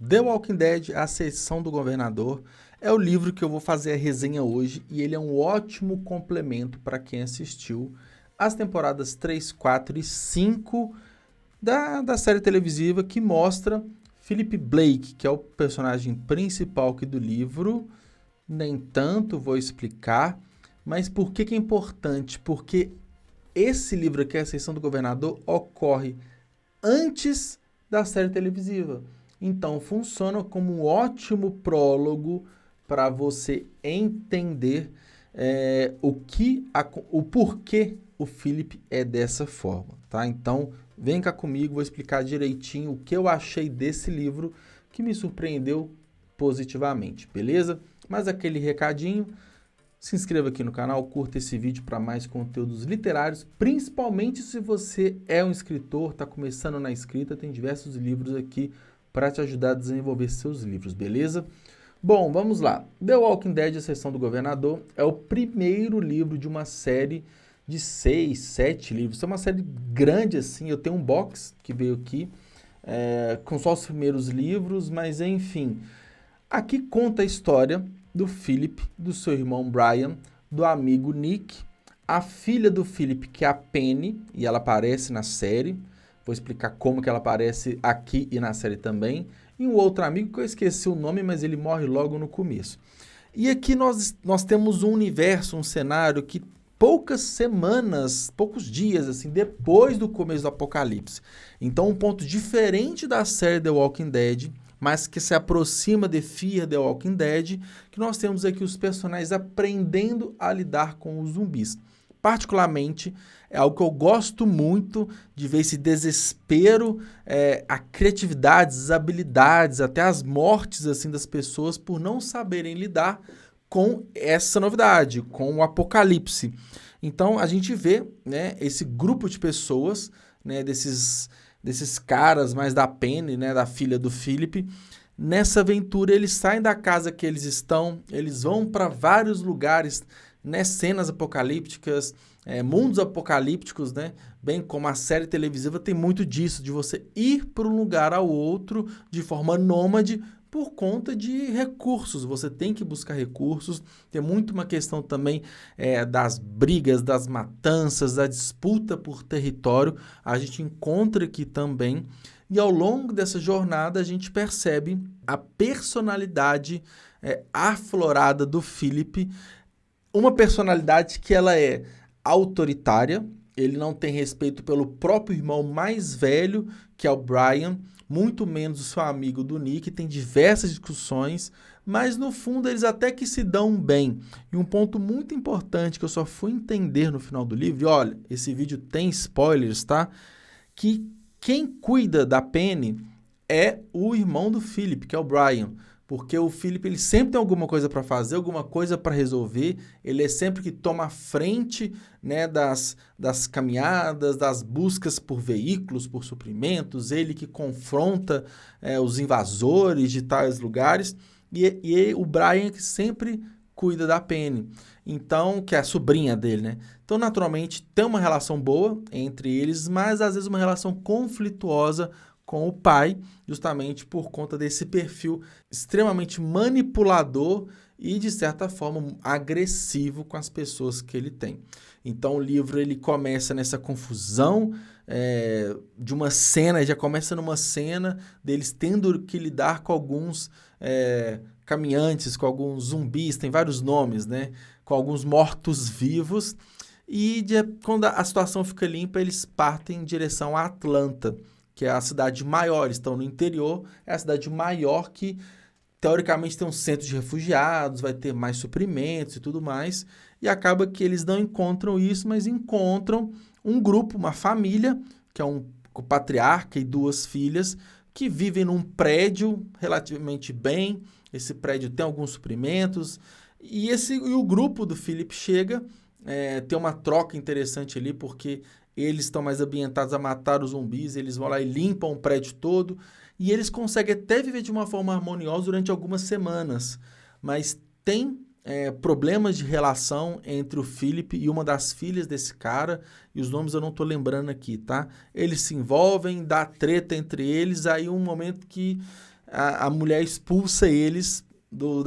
The Walking Dead, A Ascensão do Governador, é o livro que eu vou fazer a resenha hoje e ele é um ótimo complemento para quem assistiu as temporadas 3, 4 e 5 da série televisiva que mostra Philip Blake, que é o personagem principal aqui do livro. Nem tanto vou explicar, mas por que é importante? Porque esse livro aqui, A Ascensão do Governador, ocorre antes da série televisiva. Então, funciona como um ótimo prólogo para você entender o porquê o Philip é dessa forma, tá? Então, vem cá comigo, vou explicar direitinho o que eu achei desse livro que me surpreendeu positivamente, beleza? Mas aquele recadinho, se inscreva aqui no canal, curta esse vídeo para mais conteúdos literários, principalmente se você é um escritor, está começando na escrita, tem diversos livros aqui para te ajudar a desenvolver seus livros, beleza? Bom, vamos lá. The Walking Dead, A Ascensão do Governador, é o primeiro livro de uma série de 6, 7 livros. É uma série grande assim, eu tenho um box que veio aqui, com só os primeiros livros, mas enfim. Aqui conta a história do Philip, do seu irmão Brian, do amigo Nick, a filha do Philip, que é a Penny, e ela aparece na série. Vou explicar como que ela aparece aqui e na série também. E um outro amigo que eu esqueci o nome, mas ele morre logo no começo. E aqui nós temos um universo, um cenário que poucas semanas, poucos dias, assim, depois do começo do apocalipse. Então, um ponto diferente da série The Walking Dead, mas que se aproxima de Fear the Walking Dead, que nós temos aqui os personagens aprendendo a lidar com os zumbis. Particularmente, é algo que eu gosto muito de ver esse desespero, a criatividade, as habilidades, até as mortes assim das pessoas por não saberem lidar com essa novidade, com o apocalipse. Então, a gente vê, né, esse grupo de pessoas, né, desses caras mais da Penny, né, da filha do Philip. Nessa aventura, eles saem da casa que eles estão, eles vão para vários lugares, né, cenas apocalípticas, mundos apocalípticos, né, bem como a série televisiva tem muito disso, de você ir para um lugar ao outro de forma nômade por conta de recursos. Você tem que buscar recursos, tem muito uma questão também das brigas, das matanças, da disputa por território, a gente encontra aqui também, e ao longo dessa jornada a gente percebe a personalidade aflorada do Philip, uma personalidade que ela é autoritária, ele não tem respeito pelo próprio irmão mais velho, que é o Brian, muito menos o seu amigo do Nick, tem diversas discussões, mas no fundo eles até que se dão bem. E um ponto muito importante que eu só fui entender no final do livro, e olha, esse vídeo tem spoilers, tá? Que quem cuida da Penny é o irmão do Philip, que é o Brian. Porque o Philip ele sempre tem alguma coisa para fazer, alguma coisa para resolver, ele é sempre que toma a frente, né, das caminhadas, das buscas por veículos, por suprimentos, ele que confronta os invasores de tais lugares, e o Brian que sempre cuida da Penny, então, que é a sobrinha dele, né? Então, naturalmente, tem uma relação boa entre eles, mas às vezes uma relação conflituosa com o pai, justamente por conta desse perfil extremamente manipulador e, de certa forma, agressivo com as pessoas que ele tem. Então, o livro ele começa nessa confusão de uma cena, já começa numa cena deles tendo que lidar com alguns caminhantes, com alguns zumbis, tem vários nomes, né? Com alguns mortos-vivos, e quando a situação fica limpa, eles partem em direção a Atlanta, que é a cidade maior, estão no interior, é a cidade maior que, teoricamente, tem um centro de refugiados, vai ter mais suprimentos e tudo mais, e acaba que eles não encontram isso, mas encontram um grupo, uma família, que é o patriarca e 2 filhas, que vivem num prédio relativamente bem, esse prédio tem alguns suprimentos, e o grupo do Philip chega, tem uma troca interessante ali, porque eles estão mais ambientados a matar os zumbis, eles vão lá e limpam o prédio todo, e eles conseguem até viver de uma forma harmoniosa durante algumas semanas, mas tem problemas de relação entre o Philip e uma das filhas desse cara, e os nomes eu não estou lembrando aqui, tá? Eles se envolvem, dá treta entre eles, aí um momento que a mulher expulsa eles do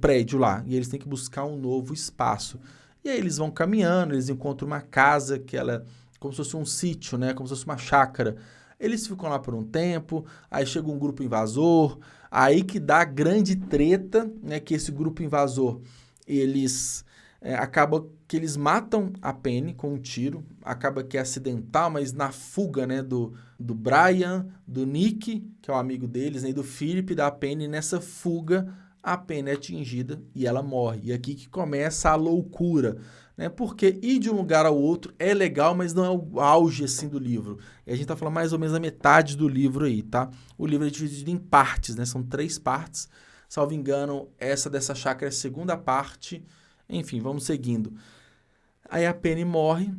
prédio lá, e eles têm que buscar um novo espaço. E aí eles vão caminhando, eles encontram uma casa que ela é como se fosse um sítio, né? Como se fosse uma chácara. Eles ficam lá por um tempo, aí chega um grupo invasor, aí que dá a grande treta, né? Que esse grupo invasor, eles acaba que eles matam a Penny com um tiro, acaba que é acidental, mas na fuga, né? Do Brian, do Nick, que é um amigo deles, né, e do Philip, da Penny, nessa fuga, a Penny é atingida e ela morre. E aqui que começa a loucura, né? Porque ir de um lugar ao outro é legal, mas não é o auge, assim, do livro. E a gente tá falando mais ou menos a metade do livro aí, tá? O livro é dividido em partes, né? São 3 partes. Salvo engano, essa dessa chácara é a segunda parte. Enfim, vamos seguindo. Aí a Penny morre,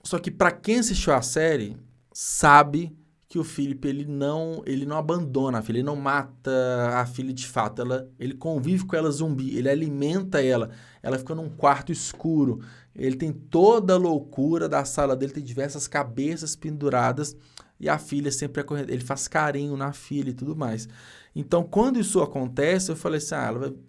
só que para quem assistiu a série, sabe que o Philip ele não abandona a filha, ele não mata a filha de fato, ele convive com ela zumbi, ele alimenta ela fica num quarto escuro, ele tem toda a loucura da sala dele, tem diversas cabeças penduradas e a filha sempre acorrendo, ele faz carinho na filha e tudo mais. Então, quando isso acontece, eu falei assim,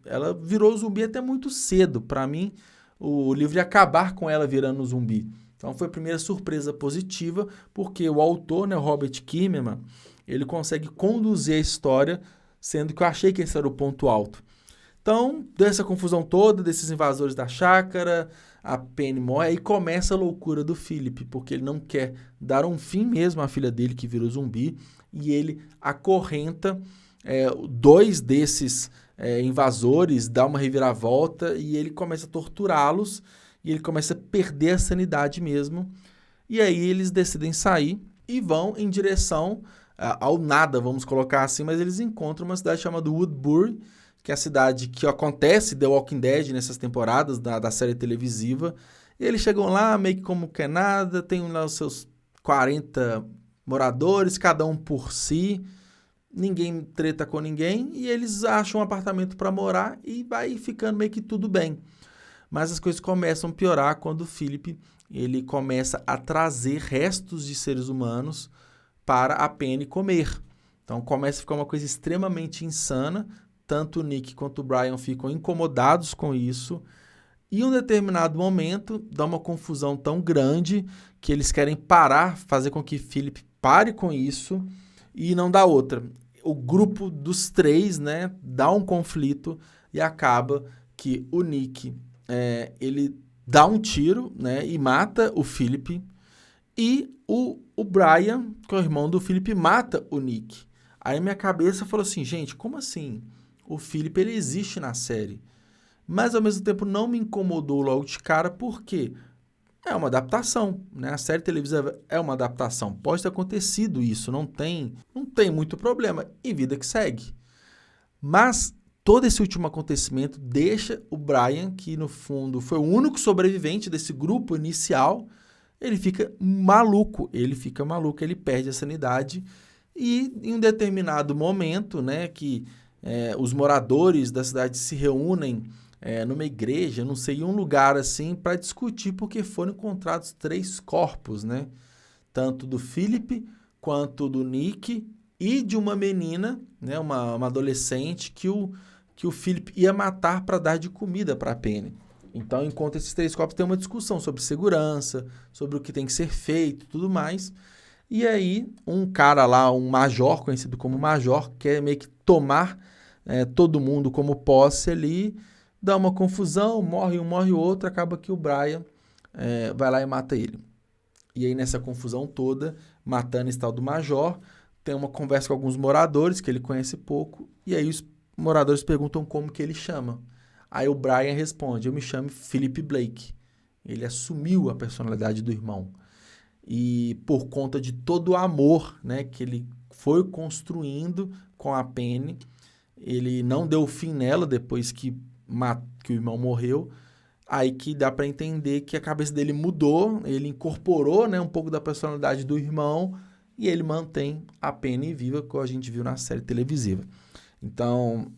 ela virou zumbi até muito cedo, para mim, o livro ia acabar com ela virando zumbi. Então, foi a primeira surpresa positiva, porque o autor, né, o Robert Kirkman, ele consegue conduzir a história, sendo que eu achei que esse era o ponto alto. Então, dessa confusão toda, desses invasores da chácara, a Penny morre, aí começa a loucura do Philip, porque ele não quer dar um fim mesmo à filha dele, que virou zumbi, e ele acorrenta 2 desses invasores, dá uma reviravolta, e ele começa a torturá-los, e ele começa a perder a sanidade mesmo. E aí eles decidem sair e vão em direção ao nada, vamos colocar assim, mas eles encontram uma cidade chamada Woodbury, que é a cidade que acontece The Walking Dead nessas temporadas da série televisiva. E eles chegam lá meio que como que é nada, tem lá os seus 40 moradores, cada um por si, ninguém treta com ninguém, e eles acham um apartamento para morar e vai ficando meio que tudo bem. Mas as coisas começam a piorar quando o Philip ele começa a trazer restos de seres humanos para a Penny comer. Então começa a ficar uma coisa extremamente insana, tanto o Nick quanto o Brian ficam incomodados com isso, e em um determinado momento dá uma confusão tão grande que eles querem parar, fazer com que Philip pare com isso, e não dá outra. O grupo dos 3, né, dá um conflito e acaba que o Nick ele dá um tiro, né, e mata o Philip, e o Brian, que é o irmão do Philip, mata o Nick. Aí minha cabeça falou assim, gente, como assim? O Philip, ele existe na série. Mas, ao mesmo tempo, não me incomodou logo de cara, porque é uma adaptação, né? A série televisiva é uma adaptação. Pode ter acontecido isso, não tem muito problema. E vida que segue. Mas todo esse último acontecimento deixa o Brian, que no fundo foi o único sobrevivente desse grupo inicial, ele fica maluco, ele perde a sanidade e em um determinado momento, né, que os moradores da cidade se reúnem numa igreja, não sei, em um lugar assim, para discutir porque foram encontrados 3 corpos, né, tanto do Philip quanto do Nick e de uma menina, né, uma adolescente que o Philip ia matar para dar de comida para a Penny. Então, enquanto esses 3 corpos, tem uma discussão sobre segurança, sobre o que tem que ser feito e tudo mais. E aí, um cara lá, um major, conhecido como major, quer meio que tomar todo mundo como posse ali, dá uma confusão, morre um, morre o outro, acaba que o Brian vai lá e mata ele. E aí, nessa confusão toda, matando esse tal do major, tem uma conversa com alguns moradores, que ele conhece pouco, e aí os moradores perguntam como que ele chama. Aí o Brian responde, eu me chamo Philip Blake. Ele assumiu a personalidade do irmão. E por conta de todo o amor, né, que ele foi construindo com a Penny, ele não deu fim nela depois que o irmão morreu. Aí que dá para entender que a cabeça dele mudou, ele incorporou, né, um pouco da personalidade do irmão e ele mantém a Penny viva, como a gente viu na série televisiva. Então,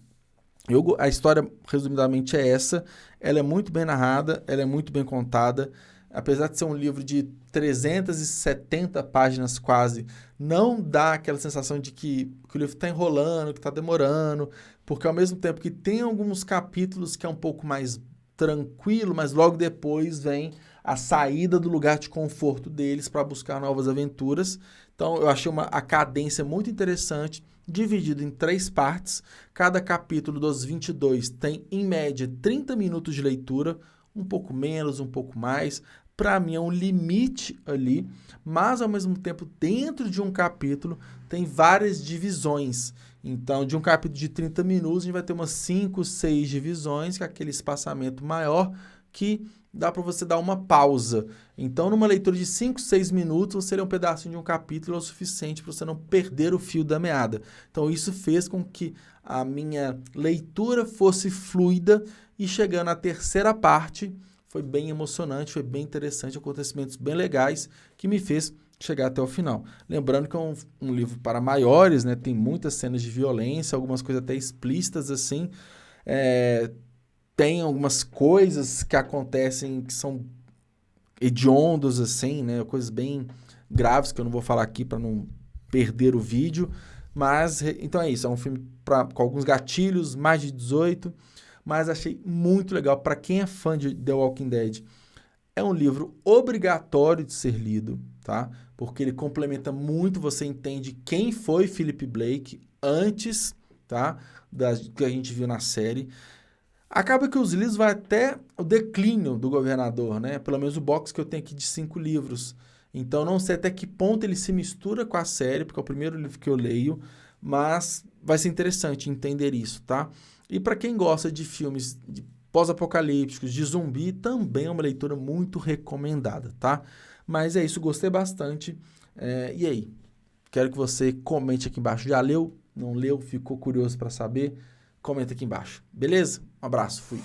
a história, resumidamente, é essa. Ela é muito bem narrada, ela é muito bem contada. apesar de ser um livro de 370 páginas quase, não dá aquela sensação de que o livro está enrolando, que está demorando, porque ao mesmo tempo que tem alguns capítulos que é um pouco mais tranquilo, mas logo depois vem a saída do lugar de conforto deles para buscar novas aventuras. Então eu achei a cadência muito interessante, dividido em 3 partes. Cada capítulo dos 22 tem, em média, 30 minutos de leitura, um pouco menos, um pouco mais. Para mim é um limite ali, mas ao mesmo tempo, dentro de um capítulo, tem várias divisões. Então, de um capítulo de 30 minutos, a gente vai ter umas 5, 6 divisões, que é aquele espaçamento maior que dá para você dar uma pausa. Então, numa leitura de 5, 6 minutos, você lê um pedacinho de um capítulo é o suficiente para você não perder o fio da meada. Então, isso fez com que a minha leitura fosse fluida e chegando à terceira parte, foi bem emocionante, foi bem interessante, acontecimentos bem legais que me fez chegar até o final. Lembrando que é um livro para maiores, né? Tem muitas cenas de violência, algumas coisas até explícitas assim, tem algumas coisas que acontecem que são hediondos, assim, né? Coisas bem graves que eu não vou falar aqui para não perder o vídeo. Mas, então é isso. É um filme com alguns gatilhos, mais de 18. Mas achei muito legal. Para quem é fã de The Walking Dead, é um livro obrigatório de ser lido, tá? Porque ele complementa muito, você entende quem foi Philip Blake antes, tá? Do que a gente viu na série. Acaba que os livros vai até o declínio do governador, né? Pelo menos o box que eu tenho aqui de 5 livros. Então, não sei até que ponto ele se mistura com a série, porque é o primeiro livro que eu leio, mas vai ser interessante entender isso, tá? E para quem gosta de filmes pós-apocalípticos, de zumbi, também é uma leitura muito recomendada, tá? Mas é isso, gostei bastante. E aí? Quero que você comente aqui embaixo. Já leu? Não leu? Ficou curioso para saber? Comenta aqui embaixo, beleza? Um abraço, fui!